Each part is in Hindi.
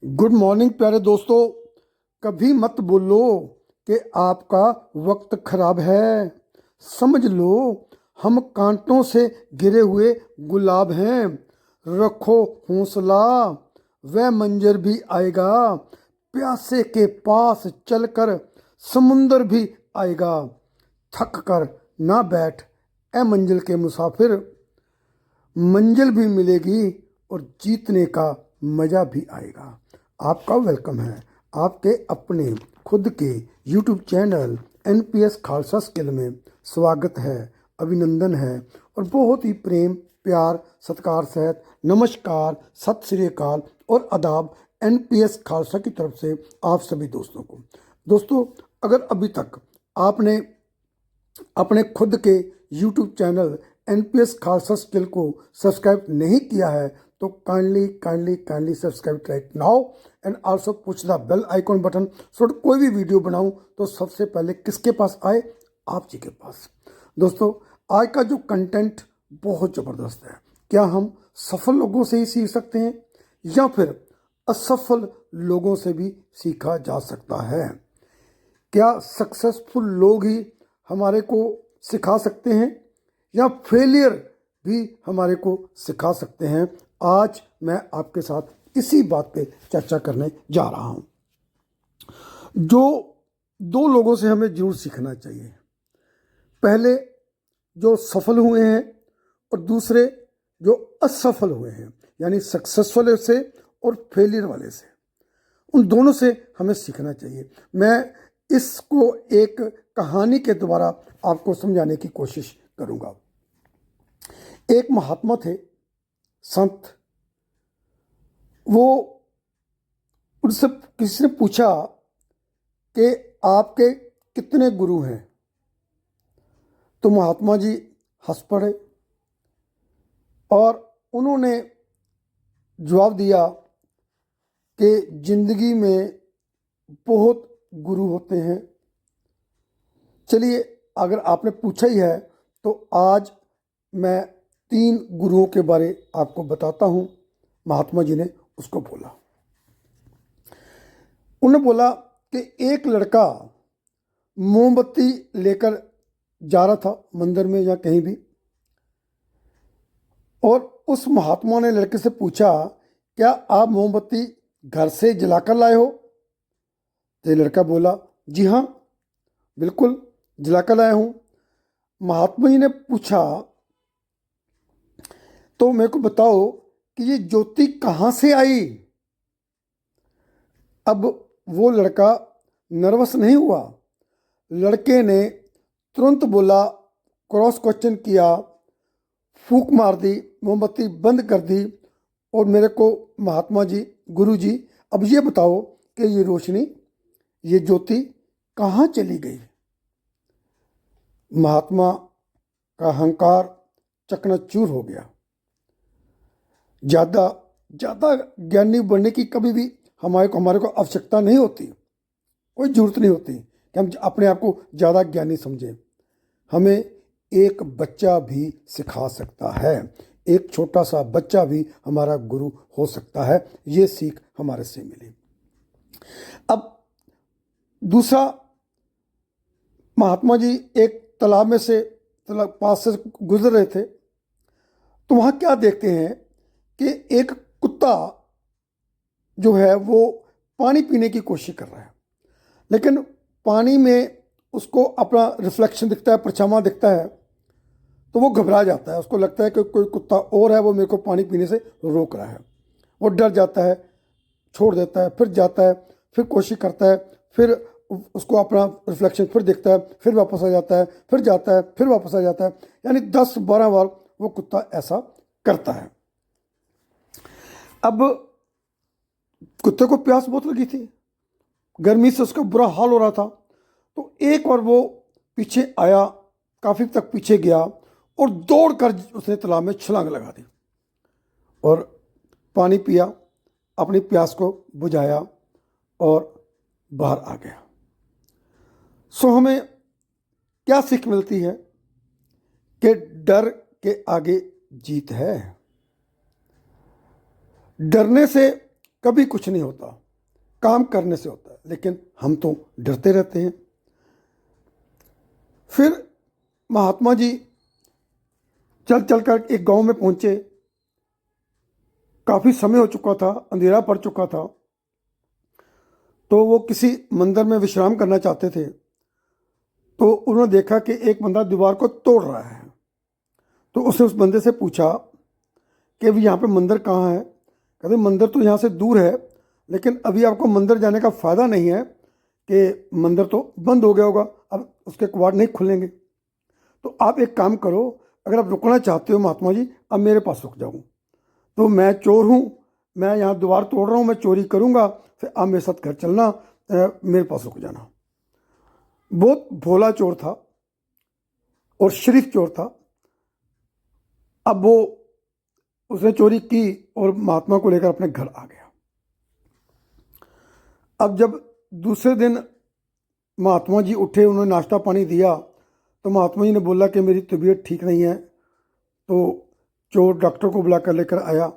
गुड मॉर्निंग प्यारे दोस्तों। कभी मत बोलो कि आपका वक्त खराब है। समझ लो हम कांटों से घिरे हुए गुलाब हैं। रखो हौसला, वह मंजर भी आएगा। प्यासे के पास चलकर समुंदर भी आएगा। थक कर ना बैठ ए मंजिल के मुसाफिर, मंजिल भी मिलेगी और जीतने का मज़ा भी आएगा। आपका वेलकम है आपके अपने खुद के YouTube channel NPS Khalsa skill में। स्वागत है, अभिनंदन है और बहुत ही प्रेम प्यार सत्कार सहित नमस्कार, सत श्री अकाल और आदाब एनपीएस खालसा की तरफ से आप सभी दोस्तों को। दोस्तों, अगर अभी तक आपने अपने खुद के YouTube channel NPS Khalsa skill को सब्सक्राइब नहीं किया है तो kindly subscribe right now and also push the bell icon button so कोई भी वीडियो बनाऊं तो सबसे पहले किसके पास आए, आप जी के पास। दोस्तों, आज का जो कंटेंट बहुत ज़बरदस्त है। क्या हम सफल लोगों से ही सीख सकते हैं या फिर असफल लोगों से भी सीखा जा सकता है? क्या सक्सेसफुल लोग ही हमारे को सिखा सकते हैं या फेलियर भी हमारे को सिखा सकते हैं? आज मैं आपके साथ इसी बात पे चर्चा करने जा रहा हूं। जो दो लोगों से हमें जरूर सीखना चाहिए। पहले जो सफल हुए हैं और दूसरे जो असफल हुए हैं, यानी सक्सेसफुल से और फेलियर वाले से। उन दोनों से हमें सीखना चाहिए। मैं इसको एक कहानी के द्वारा आपको समझाने की कोशिश करूंगा। एक महात्मा थे, संत। वो उनसे किसी ने पूछा कि आपके कितने गुरु हैं? तो महात्मा जी हंस पड़े और उन्होंने जवाब दिया कि जिंदगी में बहुत गुरु होते हैं। चलिए, अगर आपने पूछा ही है तो आज मैं 3 गुरुओं के बारे आपको बताता हूं। महात्मा जी ने उसको बोला। उन्होंने बोला कि एक लड़का मोमबत्ती लेकर जा रहा था मंदिर में या कहीं भी, और उस महात्मा ने लड़के से पूछा, क्या आप मोमबत्ती घर से जलाकर लाए हो? तो लड़का बोला, जी हाँ, बिल्कुल जलाकर लाया हूं। महात्मा जी ने पूछा, तो मेरे को बताओ कि ये ज्योति कहां से आई? अब वो लड़का नर्वस नहीं हुआ। लड़के ने तुरंत बोला, क्रॉस क्वेश्चन किया, फूंक मार दी, मोमबत्ती बंद कर दी और मेरे को महात्मा जी, गुरु जी, अब ये बताओ कि ये रोशनी, ये ज्योति कहाँ चली गई? महात्मा का अहंकार चकनाचूर हो गया। ज़्यादा ज्ञानी बनने की कभी भी हमारे को आवश्यकता नहीं होती, कोई ज़रूरत नहीं होती कि हम अपने आप को ज़्यादा ज्ञानी समझें। हमें एक बच्चा भी सिखा सकता है, एक छोटा सा बच्चा भी हमारा गुरु हो सकता है। ये सीख हमारे से मिली। अब दूसरा, महात्मा जी एक तालाब में से पास से गुजर रहे थे तो वहाँ क्या देखते हैं कि एक कुत्ता जो है वो पानी पीने की कोशिश कर रहा है, लेकिन पानी में उसको अपना रिफ्लेक्शन दिखता है, परछावा दिखता है, तो वो घबरा जाता है। उसको लगता है कि कोई कुत्ता और है, वो मेरे को पानी पीने से रोक रहा है। वो डर जाता है, छोड़ देता है, फिर जाता है, फिर कोशिश करता है, फिर उसको अपना रिफ्लेक्शन फिर दिखता है, फिर वापस आ जाता है, फिर जाता है, फिर वापस आ जाता है। यानी 10-12 बार वो कुत्ता ऐसा करता है। अब कुत्ते को प्यास बहुत लगी थी, गर्मी से उसका बुरा हाल हो रहा था। तो एक बार वो पीछे आया, काफ़ी तक पीछे गया और दौड़कर उसने तालाब में छलांग लगा दी और पानी पिया, अपनी प्यास को बुझाया और बाहर आ गया। सो हमें क्या सीख मिलती है कि डर के आगे जीत है। डरने से कभी कुछ नहीं होता, काम करने से होता है, लेकिन हम तो डरते रहते हैं। फिर महात्मा जी चल चल कर एक गांव में पहुंचे। काफ़ी समय हो चुका था, अंधेरा पड़ चुका था, तो वो किसी मंदिर में विश्राम करना चाहते थे। तो उन्होंने देखा कि एक बंदा दीवार को तोड़ रहा है। तो उसने उस बंदे से पूछा कि अभी यहाँ पे मंदिर कहाँ है। कहते मंदिर तो यहाँ से दूर है, लेकिन अभी आपको मंदिर जाने का फ़ायदा नहीं है कि मंदिर तो बंद हो गया होगा, अब उसके कवाड़ नहीं खुलेंगे। तो आप एक काम करो, अगर आप रुकना चाहते हो महात्मा जी, अब मेरे पास रुक जाओ। तो मैं चोर हूँ, मैं यहाँ द्वार तोड़ रहा हूँ, मैं चोरी करूँगा, फिर आप मेरे साथ घर चलना, मेरे पास रुक जाना। बहुत भोला चोर था और शरीफ चोर था। अब वो उसने चोरी की और महात्मा को लेकर अपने घर आ गया। अब जब दूसरे दिन महात्मा जी उठे, उन्होंने नाश्ता पानी दिया, तो महात्मा जी ने बोला कि मेरी तबीयत ठीक नहीं है। तो चोर डॉक्टर को बुला कर लेकर आया।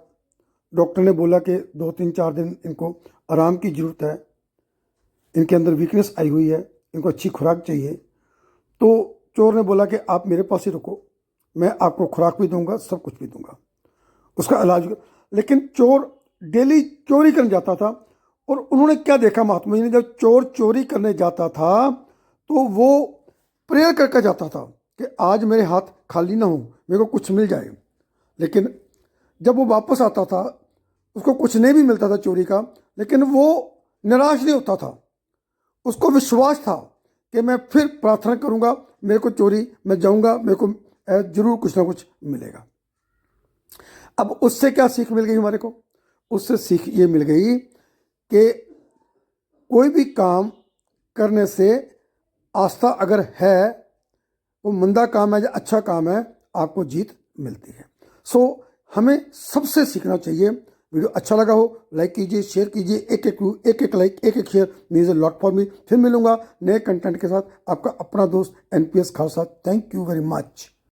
डॉक्टर ने बोला कि 2-3-4 दिन इनको आराम की ज़रूरत है, इनके अंदर वीकनेस आई हुई है, इनको अच्छी खुराक चाहिए। तो चोर ने बोला कि आप मेरे पास ही रुको, मैं आपको खुराक भी दूंगा, सब कुछ भी दूंगा, उसका इलाज। लेकिन चोर डेली चोरी करने जाता था। और उन्होंने क्या देखा महात्मा जी ने, जब चोर चोरी करने जाता था तो वो प्रेयर करके जाता था कि आज मेरे हाथ खाली ना हो, मेरे को कुछ मिल जाए। लेकिन जब वो वापस आता था, उसको कुछ नहीं भी मिलता था चोरी का, लेकिन वो निराश नहीं होता था। उसको विश्वास था कि मैं फिर प्रार्थना करूंगा, मेरे को चोरी, मैं जाऊंगा, मेरे को जरूर कुछ ना कुछ मिलेगा। अब उससे क्या सीख मिल गई हमारे को? उससे सीख ये मिल गई कि कोई भी काम करने से आस्था अगर है, वो मंदा काम है या अच्छा काम है, आपको जीत मिलती है। सो हमें सबसे सीखना चाहिए। वीडियो अच्छा लगा हो लाइक कीजिए, शेयर कीजिए, एक एक लाइक, एक एक share means a lot for me. फिर मिलूंगा नए कंटेंट के साथ। आपका अपना दोस्त NPS Khalsa. Thank you very much.